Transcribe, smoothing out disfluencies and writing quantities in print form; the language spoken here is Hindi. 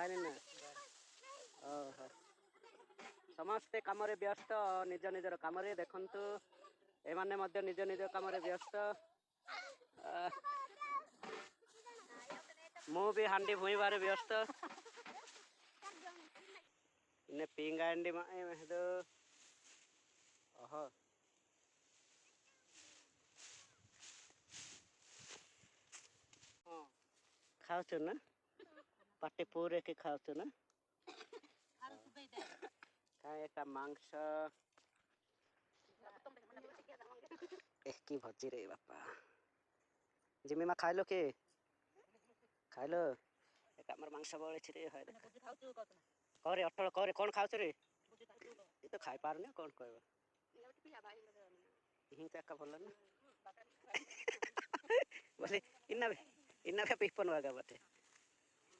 जानी ना ओहो समस्ते कम व्यस्त निज निजर कम देखु एमाने मध्य निज निज कम व्यस्त मु भी हांडी भुईबार व्यस्त इन्हें पिंगा हांडी महदो ओहो खाऊ ना पाटे पूरे के खाऊ ना एक मांस की भजी रे बापा जिमी मा खाइलो के खाइलो एक हमर मांस बळे रे है करे अटल करे कोन खाउ रे ये तो खाई पारने कोन कहबा हिं का भल ना बोले इन्ना इन्ना पे पिपन वागा बाटे